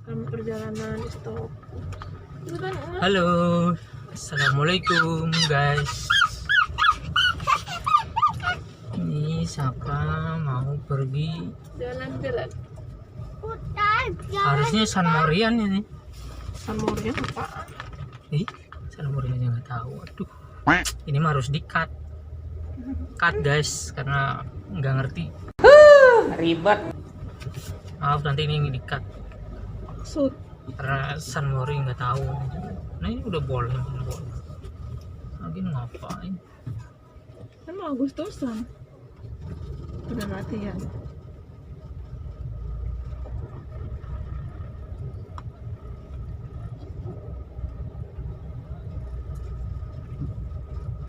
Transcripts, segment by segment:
Kami perjalanan di stop. Halo, assalamualaikum guys. Ini siapa mau pergi? Jalan-jalan. Harusnya San Morian ini. San Morian apa? San Morian aja nggak tahu. Aduh, ini mah harus di-cut. Cut guys, karena nggak ngerti. Ribet. Maaf nanti ini di-cut. Maksud Karena San Mori nggak tahu. Nah ini udah boleh. Lagi ngapain? emang Agustusan. Udah latihan.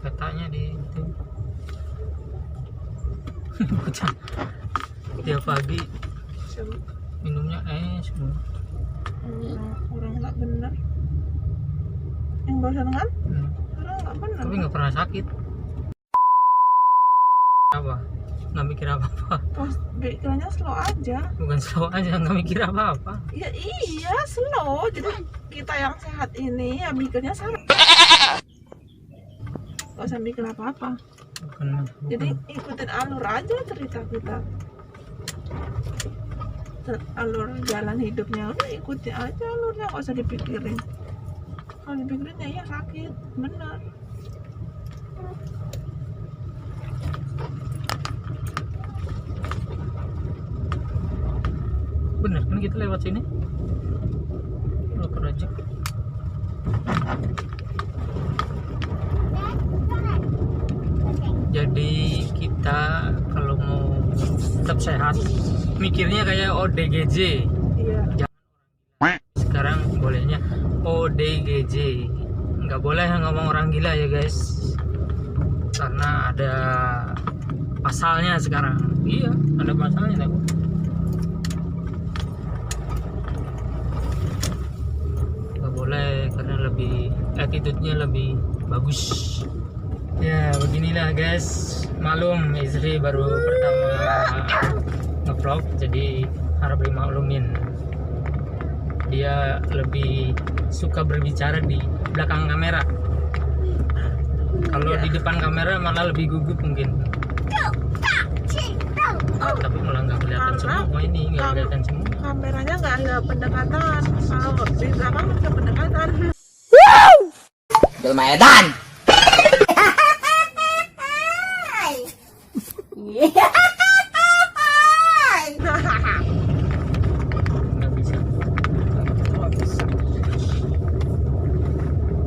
Katanya di itu. Tiap pagi Siapa? minumnya es semua. Orang nggak benar. Yang barusan kan? Orang nggak benar. Tapi nggak pernah sakit. Apa? Nggak mikir apa-apa. Pas pikirannya slow aja. Bukan slow aja, nggak mikir apa-apa. Ya iya slow. Jadi kita yang sehat ini ya mikirnya sama. Gak usah mikir apa-apa. Bukan. Jadi ikutin alur aja cerita kita. Alur jalan hidupnya udah ikuti aja alurnya, gak usah dipikirin. Kalau dipikirin ya iya sakit, bener. Bener kan kita lewat sini? Lewat aja. Jadi kita kalau mau tetap sehat, mikirnya kayak ODGJ. Iya. Sekarang bolehnya ODGJ. Nggak boleh ngomong orang gila ya guys, karena ada pasalnya sekarang. Iya, ada pasalnya. Nggak boleh karena lebih attitude-nya lebih bagus. Ya beginilah guys, maklum istri baru pertama nge-vlog, jadi harap dimaklumin. Dia lebih suka berbicara di belakang kamera. Kalau di depan kamera malah lebih gugup mungkin. Tapi malah nggak kelihatan semua ini, nggak kelihatan semua. Kameranya nggak ada pendekatan. Kalau di belakang ada pendekatan. Belmedan. Nggak bisa. Nggak bisa.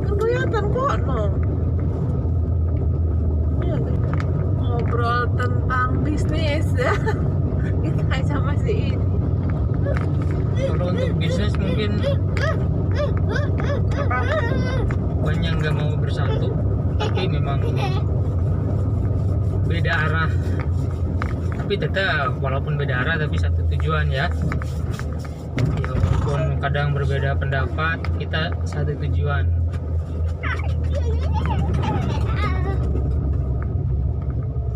Kan kelihatan kok, no. Iya, deh. Ngobrol tentang bisnis ya. Kita aja masih ini. Kalau untuk bisnis mungkin banyak nggak mau bersatu, tapi memang beda arah. Tapi tetap walaupun beda arah tapi satu tujuan ya. Ya walaupun kadang berbeda pendapat, kita satu tujuan.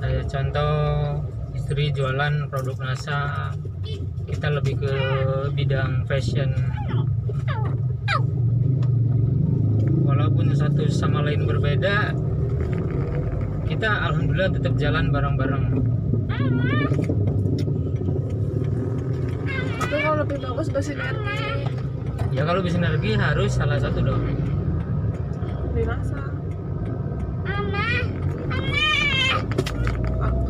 Kayak contoh istri jualan produk NASA, kita lebih ke bidang fashion. Walaupun satu sama lain berbeda, kita alhamdulillah tetap jalan bareng-bareng. Tapi kalau lebih bagus bersinergi Ya kalau bersinergi harus salah satu dong. dirasa.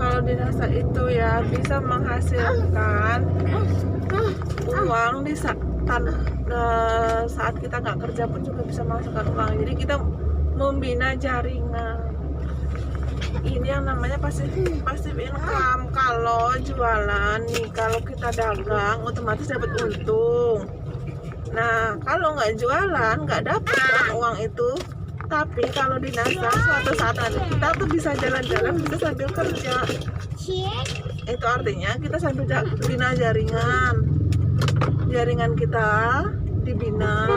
Kalau dirasa itu ya bisa menghasilkan uang di saat kita nggak kerja pun juga bisa menghasilkan uang. Jadi kita membina jaringan. Ini yang namanya passive income. Kalau jualan nih, kalau kita dagang otomatis dapat untung. Nah kalau nggak jualan nggak dapat kan uang itu. Tapi kalau di NASA suatu saat nanti kita tuh bisa jalan-jalan bisa sambil kerja. Itu artinya kita sambil bina jaringan. Jaringan kita dibina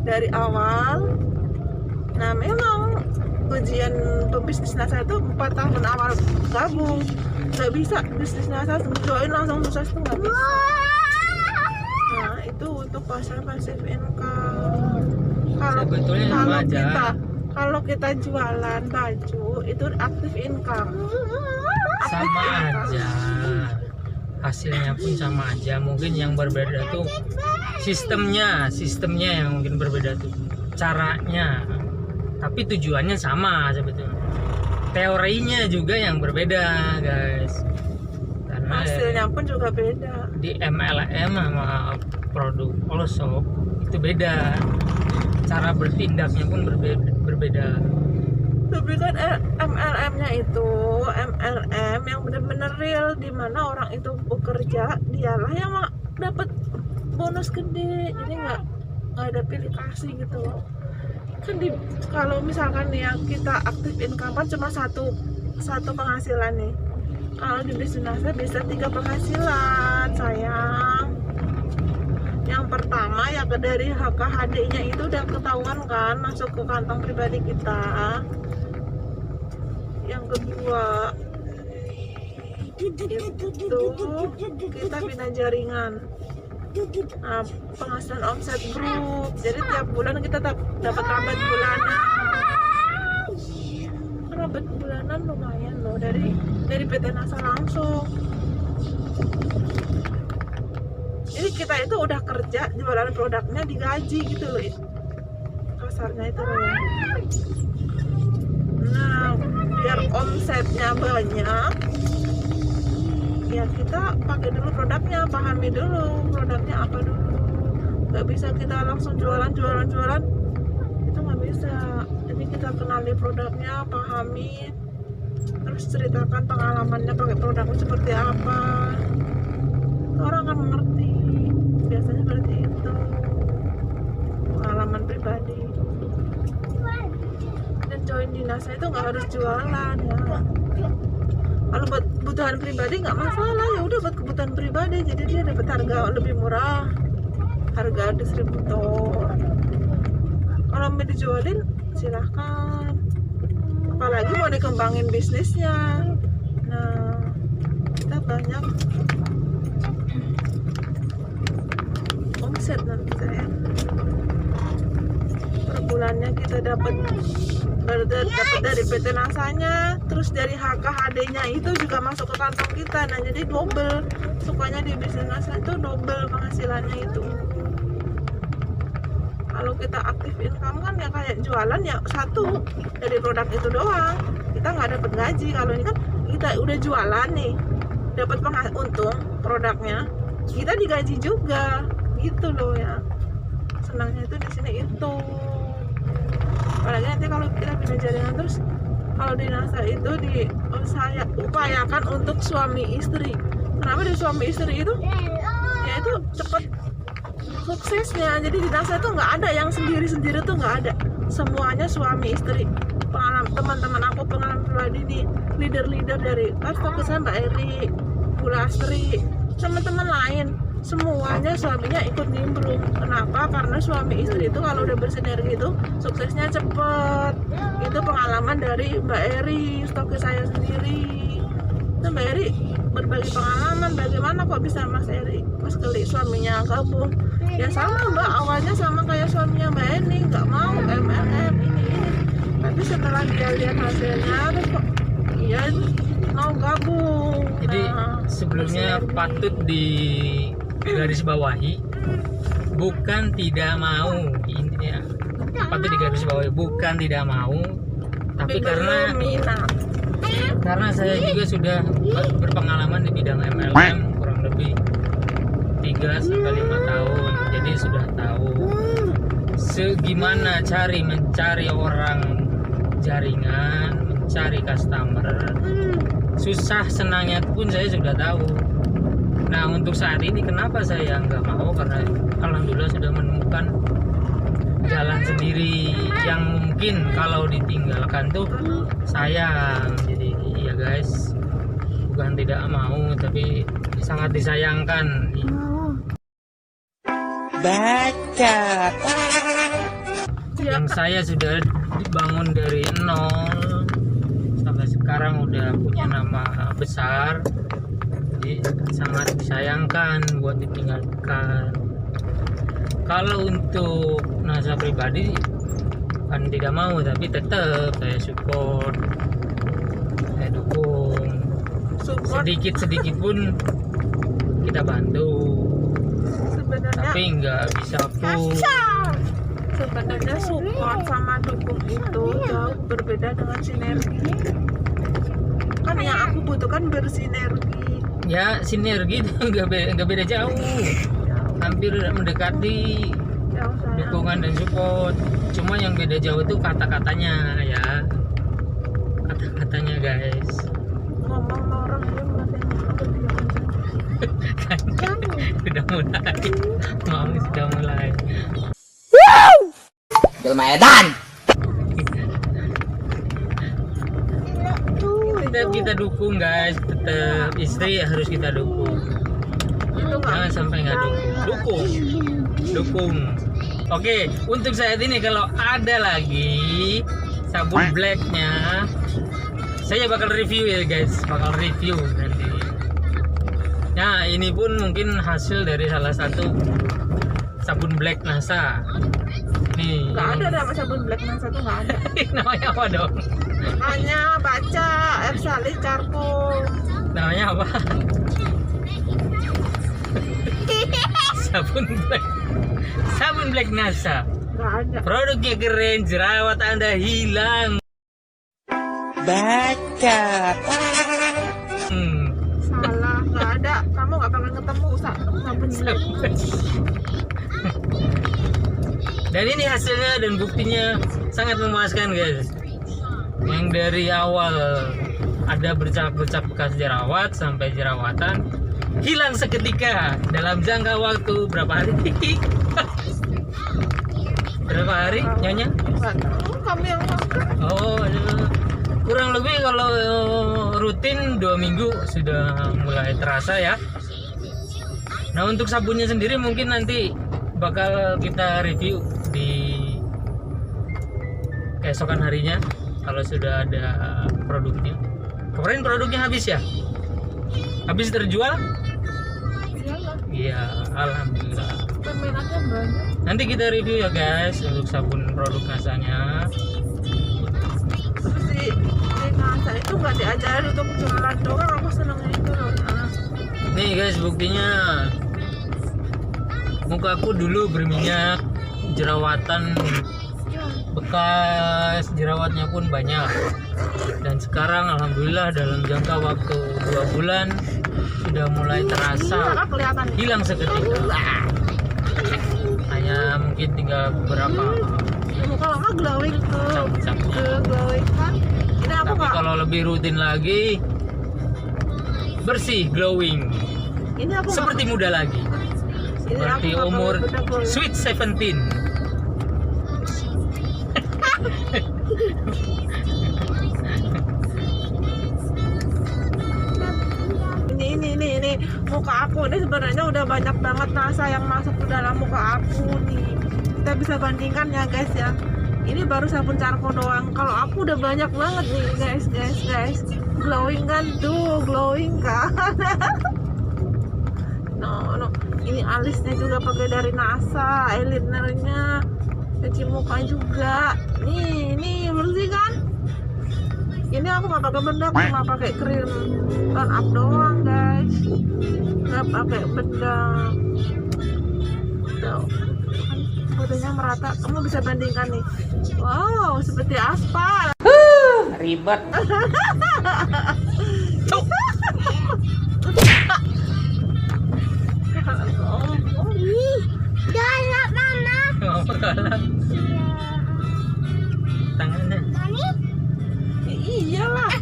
dari awal. Nah memang ujian pebisnis NASA itu 4 tahun awal gabung. Nggak bisa bisnis NASA join langsung sukses itu nggak bisa. Nah itu untuk pasar passive income. Kalau Sebetulnya sama aja. kalau kita jualan baju itu active income. Sama aja, hasilnya pun sama aja. Mungkin yang berbeda tuh sistemnya yang mungkin berbeda tuh caranya, tapi tujuannya sama sebetulnya. Teorinya juga yang berbeda guys, karena Hasilnya pun juga beda. di MLM sama produk all shop itu beda, cara bertindaknya pun berbeda. Tapi kan MLM-nya itu MLM yang benar-benar real, di mana orang itu bekerja, dialah yang dapat bonus gede, jadi nggak ada pilih kasih gitu loh. Kan kalau misalkan nih yang kita aktif income kan cuma satu penghasilan nih. Kalau di bisnis saya bisa 3 penghasilan sayang. Yang pertama ya dari HKHD-nya itu udah ketahuan kan, masuk ke kantong pribadi kita. Yang kedua itu kita bina jaringan. Nah, penghasilan omset grup, jadi tiap bulan kita dapat rabat bulanan. Rabat bulanan lumayan loh dari PT NASA langsung. Jadi kita itu udah kerja, jualan produknya digaji gitu loh, kasarnya itu loh ya. Nah, biar omsetnya banyak, ya kita pakai dulu produknya, pahami dulu produknya apa dulu. Gak bisa kita langsung jualan itu nggak bisa. Jadi kita kenali produknya, pahami, terus ceritakan pengalamannya pakai produknya seperti apa, orang akan mengerti. Biasanya seperti itu, pengalaman pribadi. Dan join di NASA itu nggak harus jualan ya. Kalau buat kebutuhan pribadi nggak masalah, ya udah buat kebutuhan pribadi, jadi dia dapat harga lebih murah, harga distributor. Kalau mau dijualin silahkan, apalagi mau dikembangin bisnisnya. Nah, kita banyak omset nanti saya per bulannya kita dapat dari PT NASA-nya, terus dari HKHD-nya itu juga masuk ke kantong kita. Nah, jadi double, sukanya di bisnis NASA itu double penghasilannya itu. Kalau kita aktif income kan ya kayak jualan ya satu dari produk itu doang, kita nggak dapat gaji. Kalau ini kan kita udah jualan nih, dapat untung produknya, kita digaji juga gitu loh ya. Senangnya itu di sini itu. Apalagi nanti kalau kita bina jaringan terus, kalau di NASA itu saya upayakan untuk suami istri. Kenapa di suami istri itu? Ya itu cepat suksesnya. Jadi di NASA itu nggak ada yang sendiri-sendiri tuh, nggak ada. Semuanya suami istri. Pengalaman teman-teman aku, pengalaman pribadi di leader-leader dari fokusnya Mbak Eri, Bu Lastri, teman-teman lain. Semuanya suaminya ikut nimbrung. Kenapa? Karena suami istri itu kalau udah bersinergi itu suksesnya cepet. Itu pengalaman dari Mbak Eri, stokis saya sendiri. Itu Mbak Eri berbagi pengalaman bagaimana kok bisa Mas Eri pas kali suaminya gabung. Ya sama Mbak, awalnya sama kayak suaminya Mbak Eni, nggak mau MLM ini. Tapi setelah dia lihat hasilnya, terus kok iya mau gabung. Jadi sebelumnya patut di garis bawahi, bukan tidak mau, intinya patut di garis bawahi, bukan tidak mau, tapi karena saya juga sudah berpengalaman di bidang MLM kurang lebih 3-5 tahun, jadi sudah tahu segimana mencari orang jaringan, mencari customer, susah senangnya pun saya sudah tahu. Nah, untuk saat ini kenapa saya nggak mau, karena alhamdulillah sudah menemukan jalan sendiri yang mungkin kalau ditinggalkan tuh sayang. Jadi ya guys, bukan tidak mau tapi sangat disayangkan. Baca. Yang saya sudah dibangun dari nol sampai sekarang udah punya nama besar, jadi sangat disayangkan buat ditinggalkan. Kalau untuk NASA pribadi kan tidak mau, tapi tetap saya support, saya dukung. Support Sedikit pun kita bantu, sebenarnya. tapi nggak bisa full. Sebenarnya support sama dukung itu jauh berbeda dengan sinergi. Kan yang aku butuhkan bersinergi. Ya sinergi itu nggak beda jauh, hampir mendekati Jauh sayang. dukungan dan support. Cuma yang beda jauh itu kata-katanya ya, kata-katanya guys. Ngomong sama orang dia ngeliatin aku diam aja. sudah mulai. Jelma edan. Tetap kita dukung guys, tetap istri harus kita dukung. Itu nggak Jangan sampai nggak dukung. Oke, untuk saat ini kalau ada lagi sabun blacknya, saya bakal review ya guys, bakal review nanti. Nah ini pun mungkin hasil dari salah satu sabun black NASA. Nih. nggak ada nama sabun black NASA tuh nggak ada. Namanya apa dong? Hanya baca Epsali Charcoal. Namanya apa? Sabun black NASA. Nggak ada. Produknya keren, jerawat Anda hilang. Baca. Salah, nggak ada. Kamu nggak bakal ketemu sabun black. Dan ini hasilnya dan buktinya sangat memuaskan guys. Yang dari awal ada bercak-bercak bekas jerawat sampai jerawatan hilang seketika dalam jangka waktu berapa hari? Berapa hari nyonya? Nggak tahu, kamu yang makan. Oh, kurang lebih kalau rutin 2 minggu sudah mulai terasa ya. Nah untuk sabunnya sendiri mungkin nanti bakal kita review di keesokan harinya kalau sudah ada produknya. Kemarin produknya habis ya? Habis terjual? Iyalah, Iya, alhamdulillah. peminatnya banyak. Nanti kita review ya guys untuk sabun produk NASA-nya. Terus di NASA itu nggak diajarin untuk jualan doang. Aku senangnya itu loh. Nah, Nih guys buktinya. Muka aku dulu berminyak, jerawatan, bekas jerawatnya pun banyak. Dan sekarang alhamdulillah dalam jangka waktu 2 bulan sudah mulai iya terasa kan kelihatan. hilang seketika. Hanya mungkin tinggal beberapa Muka lama glowing tuh. cap-capnya. Glowing kan. Ini aku Tapi nggak. kalau lebih rutin lagi, bersih, glowing, Ini aku nggak- seperti muda lagi, ini aku seperti nggak umur bener-bener. sweet 17. Ini muka aku ini sebenarnya udah banyak banget NASA yang masuk ke dalam muka aku nih. Kita bisa bandingkan ya guys ya. Ini baru sabun charcoal doang. Kalau aku udah banyak banget nih guys. Glowing kan tuh, glowing kan. No. Ini alisnya juga pakai dari NASA, eyelinernya, cuci muka juga. Nih bersih kan? Ini aku nggak pakai bedak, cuma pakai krim tone up doang guys, nggak pakai bedak. Tuh, fotonya merata. Kamu bisa bandingkan nih. Wow, seperti aspal. Ribet. Galak mama. Tangannya. Iyalah.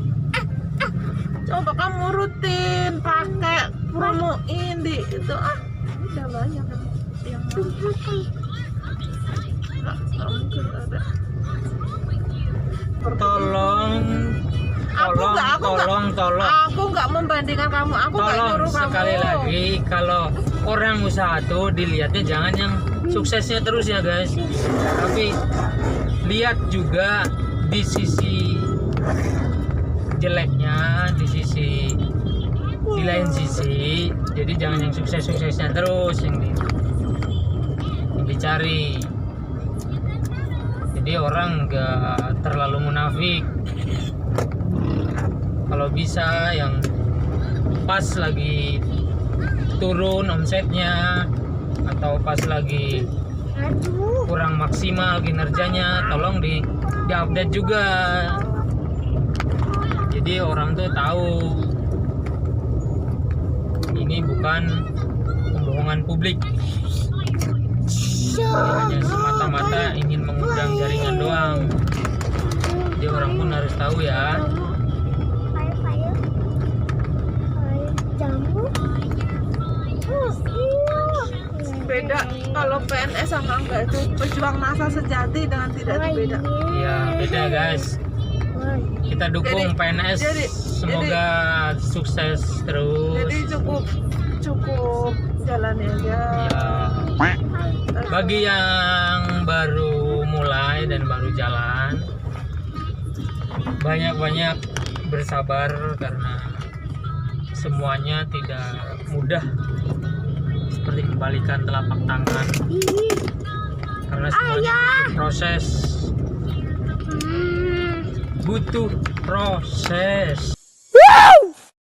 Coba kamu rutin pakai promoin di itu udah banyak yang nggak mungkin ada. Tolong Aku nggak membandingkan kamu. Aku nggak tolong nyuruh kamu. sekali lagi, kalau orang usaha tuh dilihatnya jangan yang suksesnya terus ya guys, tapi lihat juga di sisi jeleknya, di lain sisi. Jadi jangan yang sukses-suksesnya terus yang dicari. mencari. Jadi orang nggak terlalu munafik. Kalau bisa yang pas lagi turun omsetnya atau pas lagi kurang maksimal kinerjanya, tolong di-update juga. Jadi orang tuh tahu ini bukan pembohongan publik. Hanya semata-mata ingin mengundang jaringan doang. Jadi orang pun harus tahu ya. Beda kalau PNS sama enggak, itu pejuang masa sejati dengan tidak itu beda. Iya, beda guys. Kita dukung PNS, semoga sukses terus. Jadi cukup jalani aja. Ya. Bagi yang baru mulai dan baru jalan, banyak-banyak bersabar karena semuanya tidak mudah seperti kembalikan telapak tangan, karena semuanya butuh proses.